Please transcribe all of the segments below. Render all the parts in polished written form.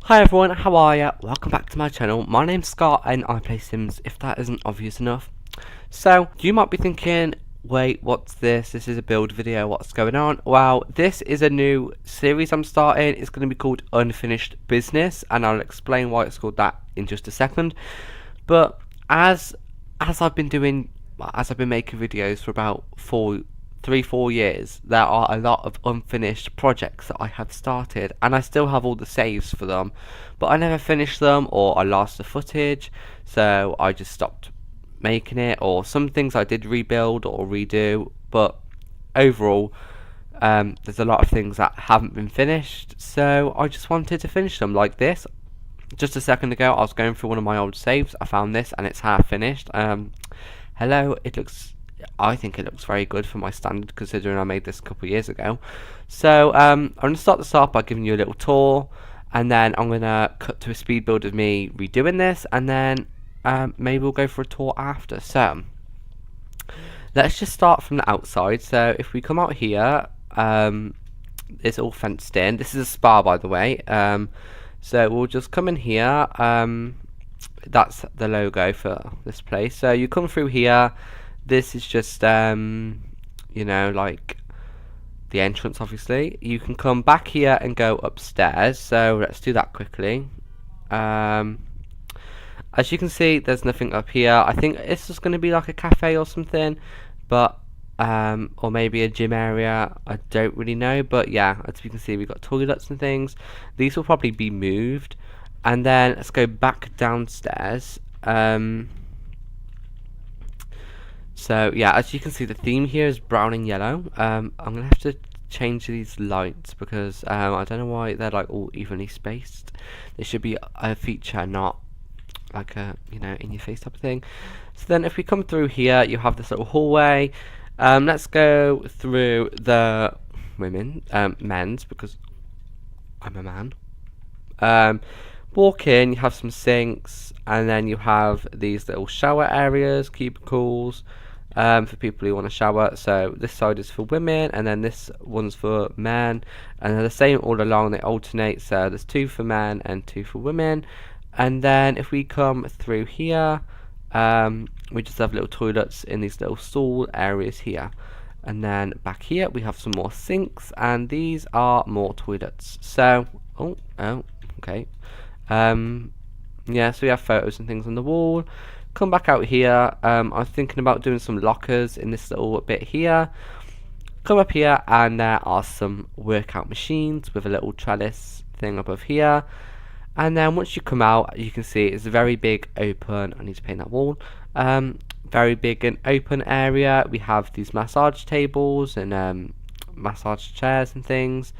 Hi everyone, how are ya? Welcome back to my channel. My name's Scott and I play Sims, if that isn't obvious enough. So, you might be thinking, wait, what's this? This is a build video, what's going on? Well, this is a new series I'm starting. It's going to be called Unfinished Business, and I'll explain why it's called that in just a second. But as I've been making videos for about 3-4 years, there are a lot of unfinished projects that I have started, and I still have all the saves for them, but I never finished them, or I lost the footage, so I just stopped making it. Or some things I did rebuild or redo, but overall there's a lot of things that haven't been finished, so I just wanted to finish them. Like this, just a second ago I was going through one of my old saves, I found this and it's half finished. Hello, I think it looks very good for my standard, considering I made this a couple of years ago. So I'm going to start this off by giving you a little tour, and then I'm going to cut to a speed build of me redoing this, and then maybe we'll go for a tour after. So let's just start from the outside. So if we come out here, it's all fenced in. This is a spa, by the way. So we'll just come in here. That's the logo for this place. So you come through here. This is just, you know, like the entrance, obviously. You can come back here and go upstairs. So let's do that quickly. As you can see, there's nothing up here. I think it's just going to be like a cafe or something, but or maybe a gym area. I don't really know, but yeah, as you can see, we've got toilets and things. These will probably be moved. And then let's go back downstairs. So yeah, as you can see, the theme here is brown and yellow. I'm gonna have to change these lights because I don't know why they're like all evenly spaced. They should be a feature, not like a, you know, in your face type of thing. So then if we come through here, you have this little hallway. Let's go through the men's, because I'm a man. Walk in, you have some sinks, and then you have these little shower areas, cubicles, for people who want to shower. So this side is for women, and then this one's for men, and they're the same all along. They alternate, so there's 2 for men and 2 for women. And then if we come through here, we just have little toilets in these little stall areas here. And then back here we have some more sinks, and these are more toilets. So okay. Yeah, so we have photos and things on the wall. Come back out here. I was thinking about doing some lockers in this little bit here. Come up here, and there are some workout machines with a little trellis thing above here. And then once you come out, you can see it's a very big open. I need to paint that wall. Very big and open area. We have these massage tables and massage chairs and things.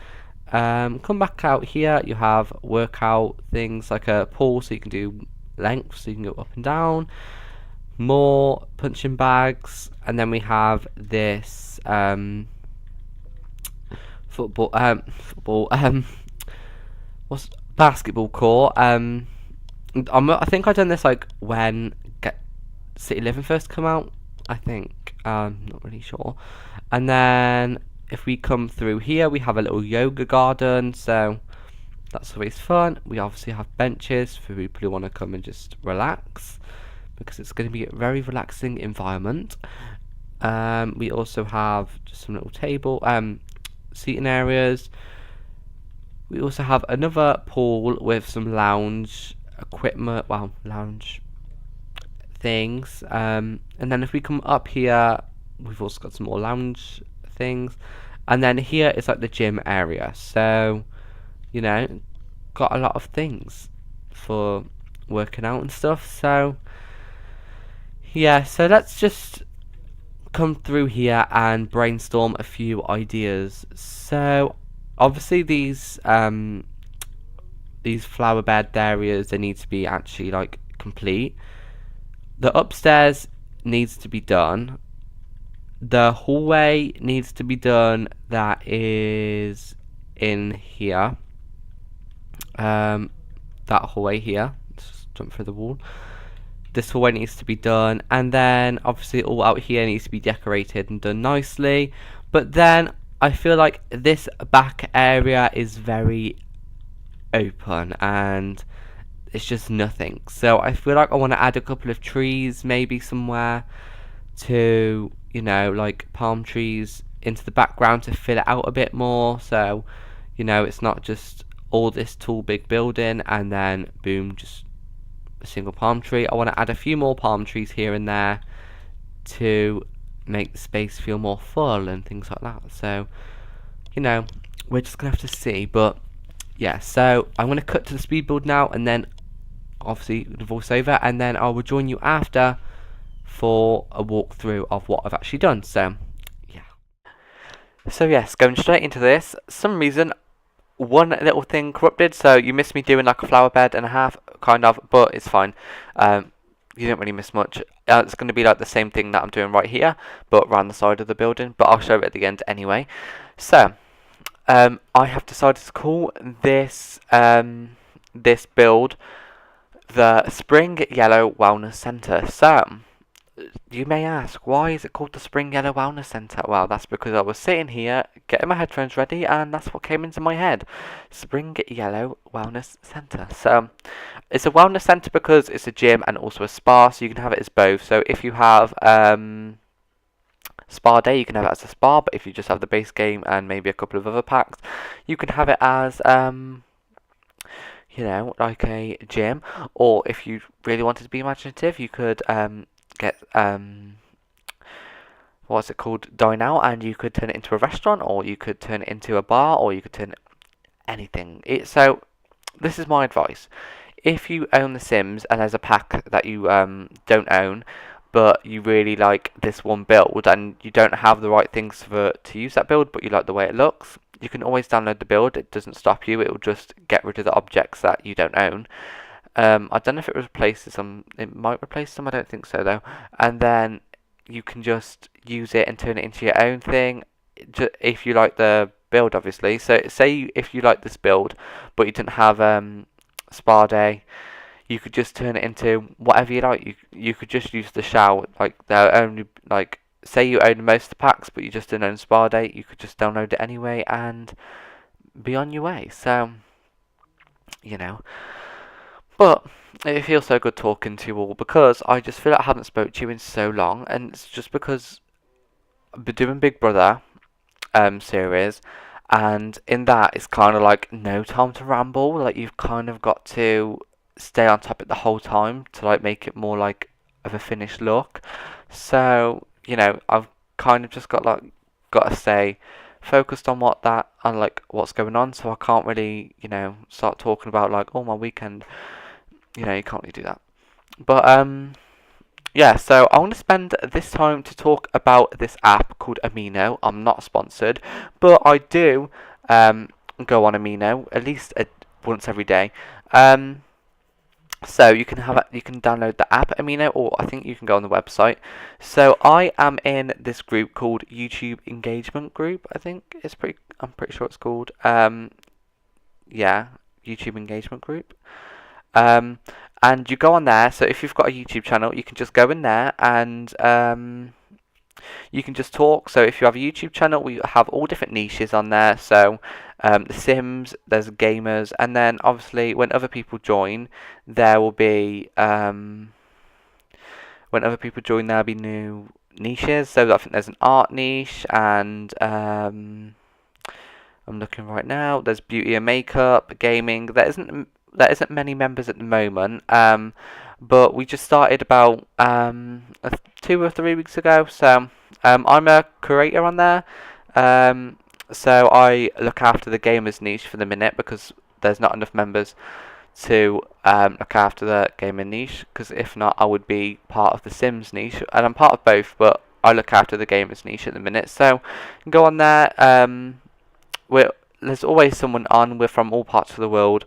Come back out here, you have workout things like a pool, so you can do length, so you can go up and down. More punching bags, and then we have this what's basketball court. I think I done this like when City Living first come out. I think not really sure. And then if we come through here, we have a little yoga garden, so that's always fun. We obviously have benches for people who want to come and just relax, because it's going to be a very relaxing environment. We also have just some little table, seating areas. We also have another pool with some lounge equipment, lounge things. And then if we come up here, we've also got some more lounge things, and then here is like the gym area. So, you know, got a lot of things for working out and stuff. So yeah, so let's just come through here and brainstorm a few ideas. So obviously these flower bed areas, they need to be actually like complete. The upstairs needs to be done. The hallway needs to be done. That is in here. That hallway here. Just jump through the wall. This hallway needs to be done, and then obviously all out here needs to be decorated and done nicely. But then I feel like this back area is very open and it's just nothing. So I feel like I want to add a couple of trees maybe somewhere to, you know, like palm trees into the background to fill it out a bit more, so you know it's not just all this tall big building and then boom, just a single palm tree. I want to add a few more palm trees here and there to make the space feel more full and things like that. So, you know, we're just gonna have to see. But yeah, so I'm gonna cut to the speed build now, and then obviously the voiceover, and then I will join you after for a walkthrough of what I've actually done. So yeah. So yes, going straight into this. Some reason one little thing corrupted, so you missed me doing like a flower bed and a half, kind of, but it's fine. You don't really miss much. It's going to be like the same thing that I'm doing right here, but around the side of the building, but I'll show it at the end anyway. So, I have decided to call this, this build the Spring Yellow Wellness Centre. So, you may ask, why is it called the Spring Yellow Wellness Centre? Well, that's because I was sitting here, getting my headphones ready, and that's what came into my head. Spring Yellow Wellness Centre. So, it's a wellness centre because it's a gym and also a spa, so you can have it as both. So, if you have spa day, you can have it as a spa, but if you just have the base game and maybe a couple of other packs, you can have it as, you know, like a gym. Or if you really wanted to be imaginative, you could, get what's it called, dine out, and you could turn it into a restaurant, or you could turn it into a bar, or you could turn anything. So this is my advice: if you own The Sims and there's a pack that you don't own, but you really like this one build and you don't have the right things to use that build, but you like the way it looks, you can always download the build. It doesn't stop you. It will just get rid of the objects that you don't own. I don't know if it replaces some. It might replace some. I don't think so though. And then you can just use it and turn it into your own thing, if you like the build, obviously. So say if you like this build, but you didn't have spa day, you could just turn it into whatever you like. You could just use the shower. Like they're only like, say you own most of the packs, but you just didn't own spa day. You could just download it anyway and be on your way. So, you know. But it feels so good talking to you all, because I just feel like I haven't spoke to you in so long, and it's just because I've been doing Big Brother series, and in that it's kind of like no time to ramble. Like, you've kind of got to stay on topic the whole time to like make it more like of a finished look. So, you know, I've kind of just got to stay focused on like what's going on, so I can't really, you know, start talking about like, oh, my weekend. You know, you can't really do that. But yeah, so I want to spend this time to talk about this app called Amino. I'm not sponsored, but I do go on Amino at least once every day. So you can download the app Amino, or I think you can go on the website. So I am in this group called YouTube Engagement Group. I'm pretty sure it's called. Yeah, YouTube Engagement Group. And you go on there. So if you've got a YouTube channel, you can just go in there and you can just talk. So if you have a YouTube channel, we have all different niches on there. So The Sims, there's gamers, and then obviously when other people join, there will be there'll be new niches. So I think there's an art niche, and I'm looking right now. There's beauty and makeup, gaming. There isn't many members at the moment, but we just started about 2 or 3 weeks ago. So I'm a creator on there, so I look after the gamers niche for the minute, because there's not enough members to look after the gamer niche, because if not, I would be part of the Sims niche, and I'm part of both, but I look after the gamers niche at the minute. So go on there. There's always someone on. We're from all parts of the world.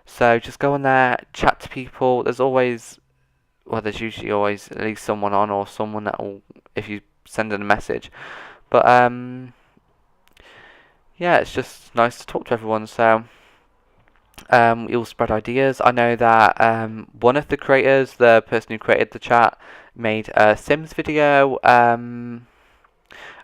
So just go on there, chat to people. There's usually always at least someone on, or someone that will, if you send in a message. But yeah, it's just nice to talk to everyone. So we all spread ideas. I know that one of the creators, the person who created the chat, made a Sims video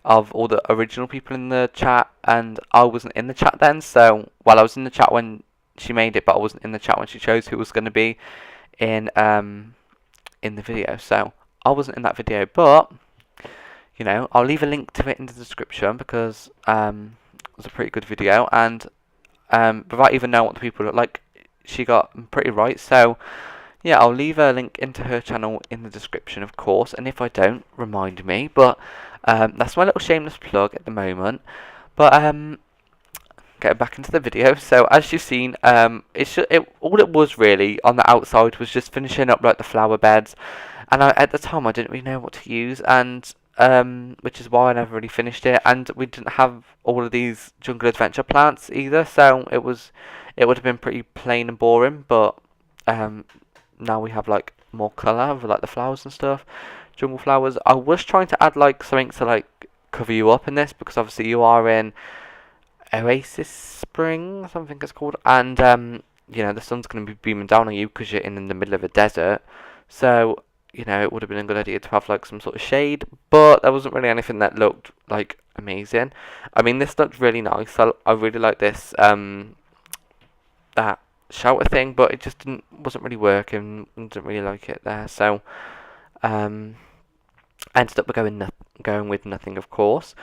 of all the original people in the chat, and I wasn't in the chat then. So while I was in the chat when she made it, but I wasn't in the chat when she chose who was going to be in the video. So I wasn't in that video, but you know, I'll leave a link to it in the description because it was a pretty good video, and without even knowing what the people look like, she got pretty right. So yeah, I'll leave a link into her channel in the description, of course, and if I don't, remind me. But that's my little shameless plug at the moment. But getting back into the video, so as you've seen, all it was really on the outside was just finishing up like the flower beds, and at the time I didn't really know what to use, and which is why I never really finished it, and we didn't have all of these jungle adventure plants either, so it would have been pretty plain and boring. But now we have like more colour with like the flowers and stuff, jungle flowers. I was trying to add like something to like cover you up in this, because obviously you are in Oasis Spring, something it's called, and you know, the sun's going to be beaming down on you because you're in the middle of a desert. So you know, it would have been a good idea to have like some sort of shade, but there wasn't really anything that looked like amazing. I mean, this looked really nice. I really like this that shelter thing, but it just wasn't really working. Didn't really like it there, so I ended up going with nothing, of course.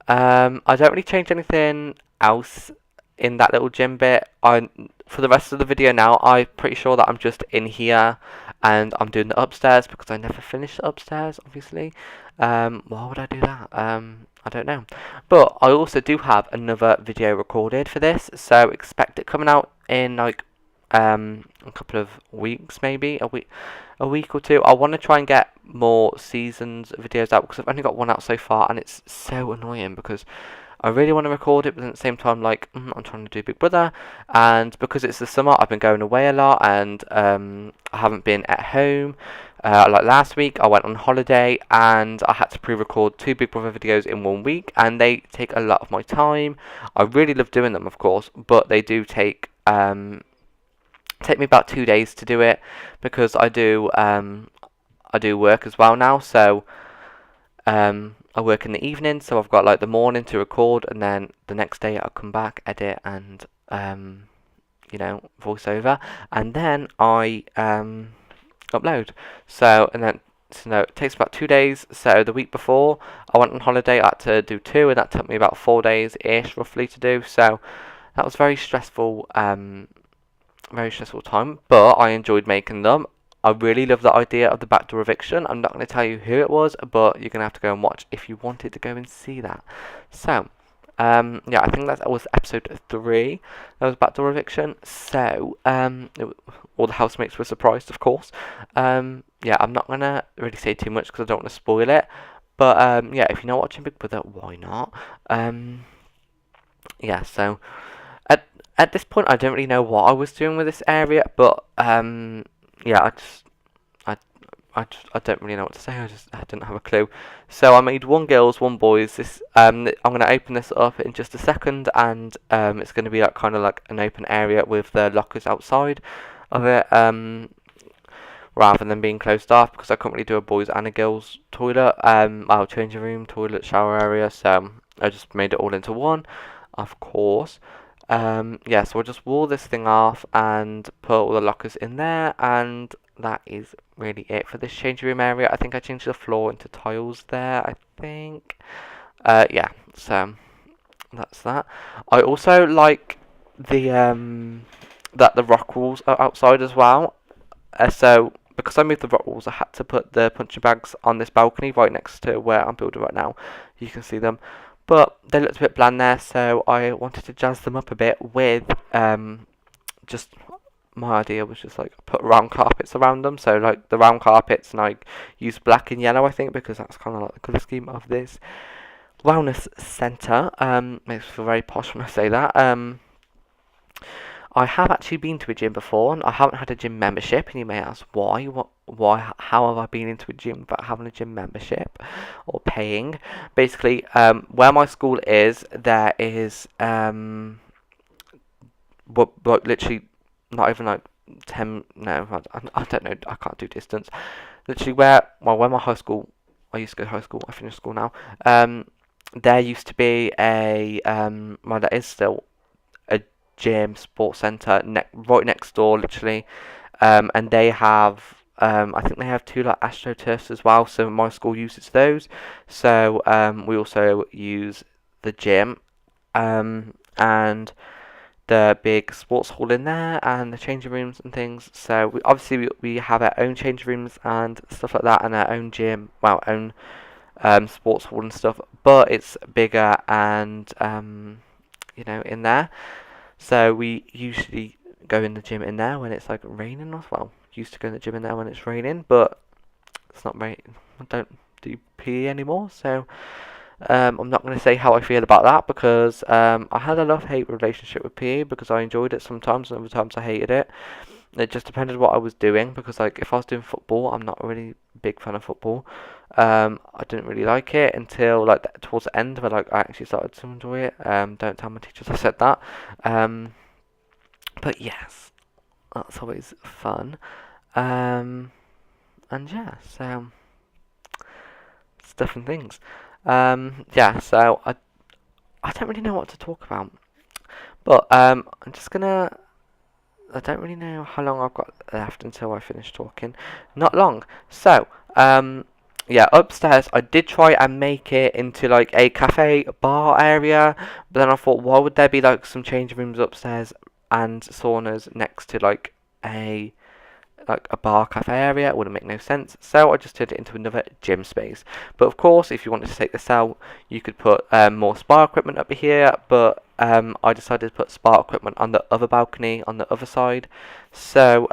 I don't really change anything else in that little gym bit. For the rest of the video now, I'm pretty sure that I'm just in here and I'm doing the upstairs because I never finished the upstairs, obviously. Why would I do that? I don't know. But I also do have another video recorded for this, so expect it coming out in like a couple of weeks, maybe a week or two. I want to try and get more seasons videos out because I've only got one out so far, and it's so annoying because I really want to record it, but at the same time, like, I'm trying to do Big Brother, and because it's the summer, I've been going away a lot, and I haven't been at home. Like last week, I went on holiday, and I had to pre-record 2 Big Brother videos in 1 week, and they take a lot of my time. I really love doing them, of course, but they do take me about 2 days to do it, because I do work as well now, so I work in the evening, so I've got like the morning to record, and then the next day I'll come back, edit, and you know, voice over, and then I upload. So it takes about 2 days. So the week before I went on holiday, I had to do 2, and that took me about 4 days ish roughly to do. So that was very stressful time, but I enjoyed making them. I really love the idea of the backdoor eviction. I'm not going to tell you who it was, but you're going to have to go and watch if you wanted to go and see that. So, yeah, I think that was episode 3. That was backdoor eviction. So, all the housemates were surprised, of course. Yeah, I'm not going to really say too much because I don't want to spoil it. But, yeah, if you're not watching Big Brother, why not? Yeah, so at this point, I don't really know what I was doing with this area, but yeah, I don't really know what to say. I didn't have a clue. So I made 1 girls, 1 boys. I'm gonna open this up in just a second, and it's gonna be like kind of like an open area with the lockers outside of it, rather than being closed off, because I couldn't really do a boys and a girls toilet, changing room, toilet, shower area. So I just made it all into one, of course. Yeah, so I'll just wall this thing off and put all the lockers in there, and that is really it for this changing room area. I think I changed the floor into tiles there, I think. Yeah, so that's that. I also like the that the rock walls are outside as well. So because I moved the rock walls, I had to put the punching bags on this balcony right next to where I'm building right now. You can see them. But they looked a bit bland there, so I wanted to jazz them up a bit with just my idea was just like put round carpets around them. So like the round carpets, and I use black and yellow, I think, because that's kind of like the colour scheme of this wellness centre. Makes me feel very posh when I say that. I have actually been to a gym before, and I haven't had a gym membership, and you may ask why. Why? How have I been into a gym without having a gym membership or paying? Basically, where my school is, there is literally not even like 10. No, I don't know. I can't do distance. Literally, where my high school. I used to go to high school. I finished school now. There used to be a there is still a gym, sports centre, right next door, literally. And they have, I think they have two like AstroTurfs as well. So my school uses those. So we also use the gym, and the big sports hall in there, and the changing rooms and things. So we have our own changing rooms and stuff like that, and our own gym, well, own sports hall and stuff. But it's bigger and in there. So we usually go in the gym in there when it's like raining as well. Used to go in the gym in there when it's raining, but it's not raining. I don't do PE anymore, so I'm not going to say how I feel about that, because I had a love-hate relationship with PE, because I enjoyed it sometimes and other times I hated it. It just depended what I was doing, because like if I was doing football, I'm not a really big fan of football. I didn't really like it until like towards the end, where like I actually started to enjoy it. Don't tell my teachers I said that. But yes, that's always fun. And yeah, so stuff and things. Yeah, so I don't really know what to talk about, but I'm just gonna. I don't really know how long I've got left until I finish talking. Not long. So, yeah, upstairs I did try and make it into like a cafe bar area, but then I thought, why would there be like some changing rooms upstairs and saunas next to like a bar cafe area? It wouldn't make no sense. So I just turned it into another gym space. But of course, if you wanted to take this out, you could put more spa equipment up here. But I decided to put spa equipment on the other balcony on the other side. So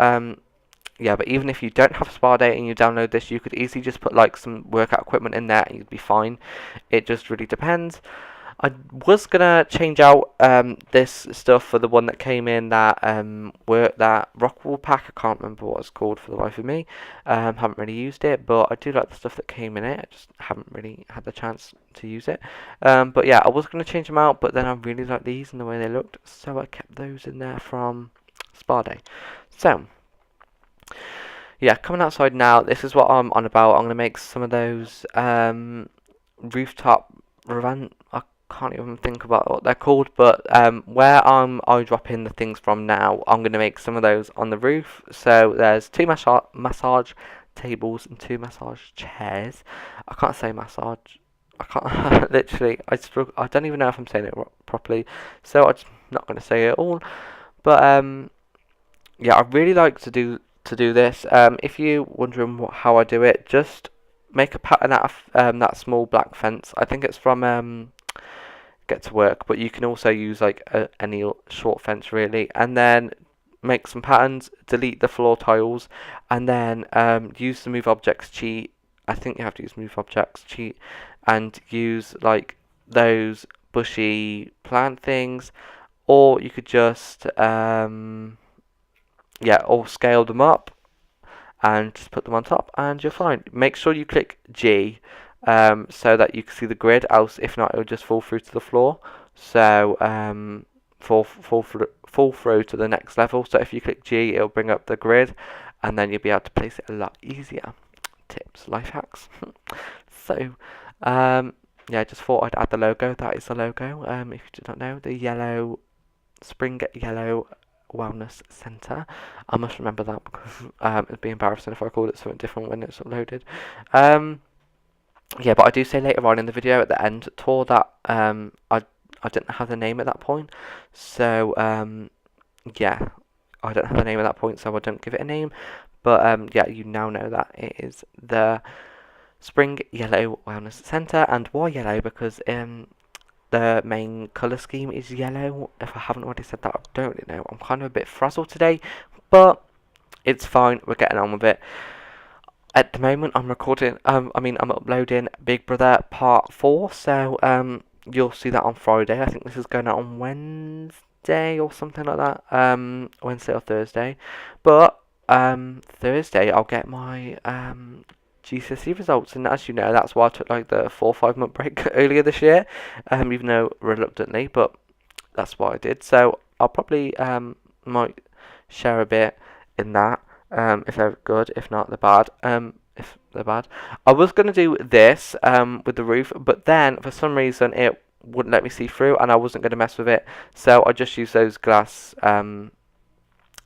yeah, but even if you don't have a spa day and you download this, you could easily just put like some workout equipment in there and you'd be fine. It just really depends. I was gonna change out this stuff for the one that came in that that Rockwool pack. I can't remember what it's called for the life of me. Haven't really used it, but I do like the stuff that came in it. I just haven't really had the chance to use it. But yeah, I was gonna change them out, but then I really like these and the way they looked, so I kept those in there from Spa Day. So yeah, coming outside now. This is what I'm on about. I'm gonna make some of those rooftop I can't even think about what they're called, but where I'm eye dropping the things from now, I'm going to make some of those on the roof. So there's two massage tables and two massage chairs. I can't say massage. I can't literally. I struggle. I don't even know if I'm saying it properly. So I'm just not going to say it all. But yeah, I really like to do this. If you're wondering how I do it, just make a pattern out of that small black fence. I think it's from Get to Work, but you can also use like any short fence really, and then make some patterns, delete the floor tiles, and then use the move objects cheat. I think you have to use move objects cheat and use like those bushy plant things, or you could just yeah, or scale them up and just put them on top and you're fine. Make sure you click G so that you can see the grid, else if not it'll just fall through to the floor. So fall through to the next level. So if you click G, it'll bring up the grid and then you'll be able to place it a lot easier. Tips, life hacks. So yeah, I just thought I'd add the logo. That is the logo. If you did not know, the yellow spring yellow wellness centre. I must remember that because it'd be embarrassing if I called it something different when it's uploaded. Yeah, but I do say later on in the video at the end tour that I didn't have the name at that point, so yeah, I don't have the name at that point, so I don't give it a name. But yeah, you now know that it is the Spring Yellow Wellness Centre. And why yellow? Because the main colour scheme is yellow. If I haven't already said that, I don't really know. I'm kind of a bit frazzled today, but it's fine. We're getting on with it. At the moment, I'm recording. I'm uploading Big Brother Part 4. So you'll see that on Friday. I think this is going out on Wednesday or something like that. Wednesday or Thursday. But Thursday, I'll get my GCSE results, and as you know, that's why I took like the 4 or 5 month break earlier this year, even though reluctantly, but that's what I did. So I'll probably might share a bit in that if they're good. If not, they're bad. If they're bad, I was gonna do this with the roof, but then for some reason it wouldn't let me see through, and I wasn't going to mess with it, so I just used those glass,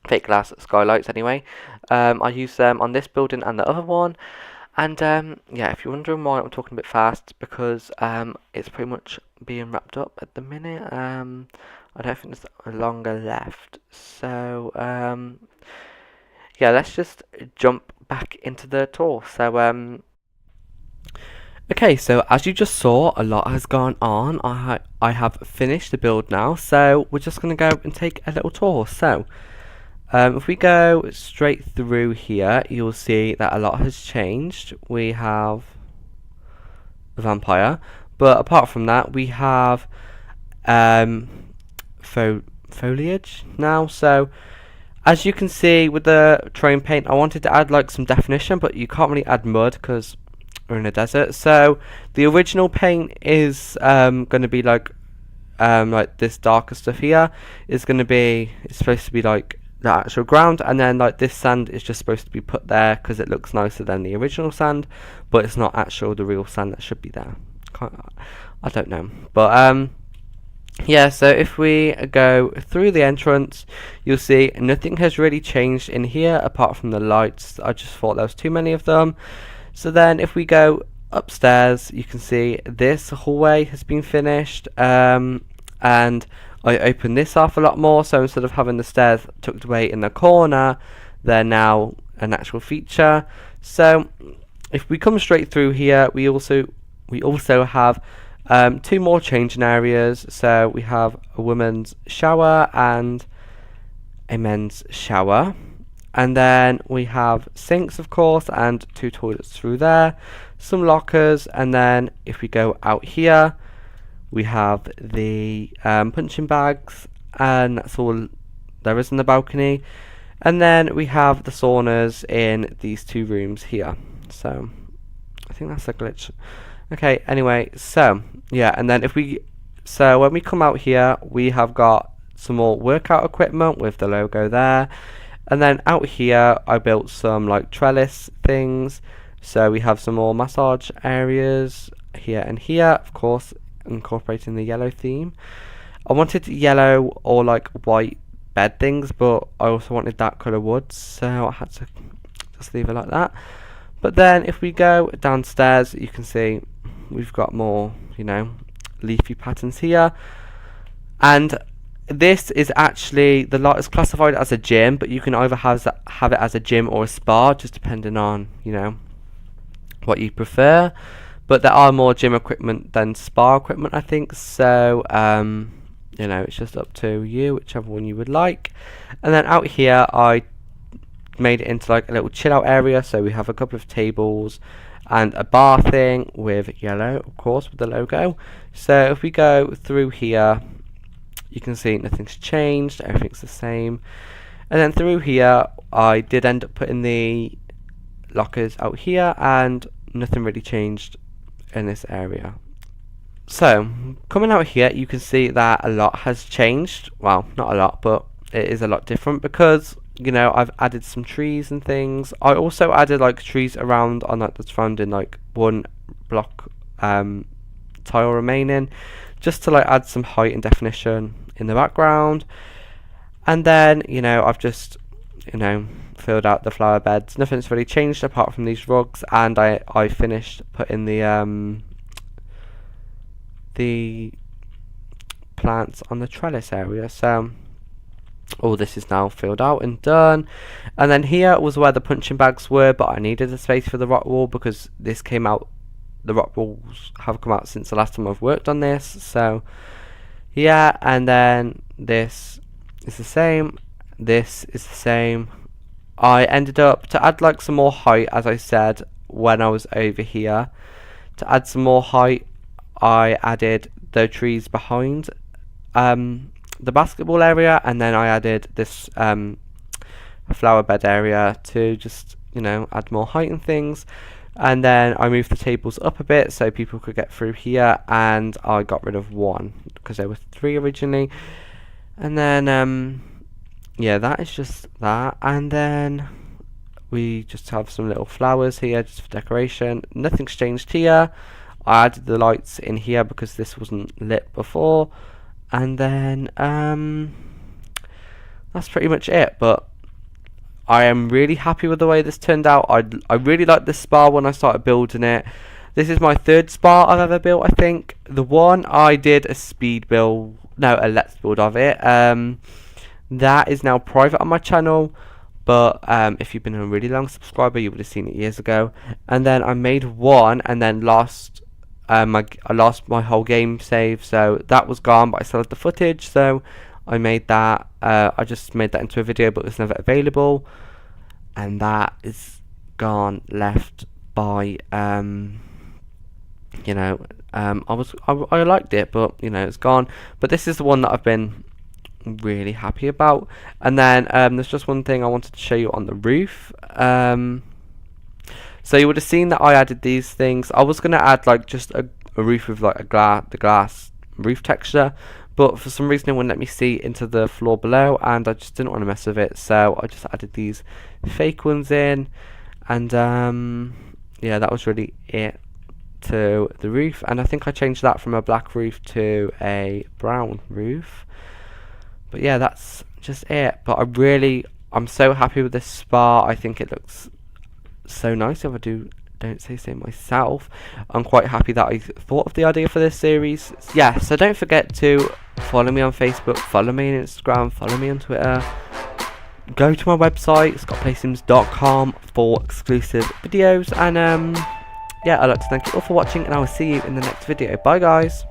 fake glass skylights anyway. I used them on this building and the other one, and yeah, if you're wondering why I'm talking a bit fast, because it's pretty much being wrapped up at the minute. I don't think there's longer left, so yeah, let's just jump back into the tour. So okay, so as you just saw, a lot has gone on. I have finished the build now, so we're just going to go and take a little tour. So if we go straight through here, you'll see that a lot has changed. We have a vampire, but apart from that, we have foliage now. So as you can see with the terrain paint, I wanted to add like some definition, but you can't really add mud because we're in a desert. So the original paint is going to be like this darker stuff here is going to be, it's supposed to be like the actual ground, and then like this sand is just supposed to be put there because it looks nicer than the original sand, but it's not actual the real sand that should be there. I don't know, but yeah, so if we go through the entrance, you'll see nothing has really changed in here apart from the lights. I just thought there was too many of them. So then if we go upstairs, you can see this hallway has been finished, and I opened this off a lot more, so instead of having the stairs tucked away in the corner, they're now an actual feature. So if we come straight through here, we also have two more changing areas. So we have a women's shower and a men's shower, and then we have sinks, of course, and two toilets through there, some lockers, and then if we go out here, we have the punching bags, and that's all there is in the balcony. And then we have the saunas in these two rooms here. So I think that's a glitch. Okay, anyway, so yeah, and then when we come out here, we have got some more workout equipment with the logo there. And then out here, I built some like trellis things. So we have some more massage areas here and here, of course, incorporating the yellow theme. I wanted yellow or like white bed things, but I also wanted that colour wood, so I had to just leave it like that. But then if we go downstairs, you can see we've got more, you know, leafy patterns here. And this is actually, the lot is classified as a gym, but you can either have it as a gym or a spa, just depending on, you know, what you prefer. But there are more gym equipment than spa equipment, I think. So, you know, it's just up to you, whichever one you would like. And then out here, I made it into like a little chill out area. So we have a couple of tables and a bar thing with yellow, of course, with the logo. So if we go through here, you can see nothing's changed. Everything's the same. And then through here, I did end up putting the lockers out here, and nothing really changed in this area. So coming out here, you can see that a lot has changed. Well, not a lot, but it is a lot different because, you know, I've added some trees and things. I also added like trees around on like the surrounding like one block tile remaining, just to like add some height and definition in the background. And then, you know, I've just, you know, filled out the flower beds. Nothing's really changed apart from these rugs, and I finished putting the plants on the trellis area. So all this is now filled out and done. And then here was where the punching bags were, but I needed a space for the rock wall because this came out, the rock walls have come out since the last time I've worked on this. So yeah, and then this is the same, this is the same. I ended up, to add like some more height, as I said when I was over here, to add some more height, I added the trees behind the basketball area, and then I added this flower bed area to just, you know, add more height and things. And then I moved the tables up a bit so people could get through here, and I got rid of one because there were 3 originally. And then yeah, that is just that. And then we just have some little flowers here just for decoration. Nothing's changed here. I added the lights in here because this wasn't lit before, and then that's pretty much it. But I am really happy with the way this turned out. I really liked this spa when I started building it. This is my third spa I've ever built, I think. The one I did a speed build, no, a let's build of it. That is now private on my channel, but if you've been a really long subscriber, you would have seen it years ago. And then I made one, and then lost I lost my whole game save, so that was gone, but I still had the footage, so I made that. I just made that into a video, but it was never available, and that is gone, left by you know, I liked it, but you know, it's gone. But this is the one that I've been really happy about. And then there's just one thing I wanted to show you on the roof. So you would have seen that I added these things. I was gonna add like just a roof with like the glass roof texture, but for some reason it wouldn't let me see into the floor below, and I just didn't want to mess with it, so I just added these fake ones in. And yeah, that was really it to the roof. And I think I changed that from a black roof to a brown roof. But yeah, that's just it. But I'm so happy with this spa. I think it looks so nice, if I don't say so myself. I'm quite happy that I thought of the idea for this series. Yeah, so don't forget to follow me on Facebook, follow me on Instagram, follow me on Twitter. Go to my website, ScottPlaysSims.com, for exclusive videos. And yeah, I'd like to thank you all for watching, and I will see you in the next video. Bye guys.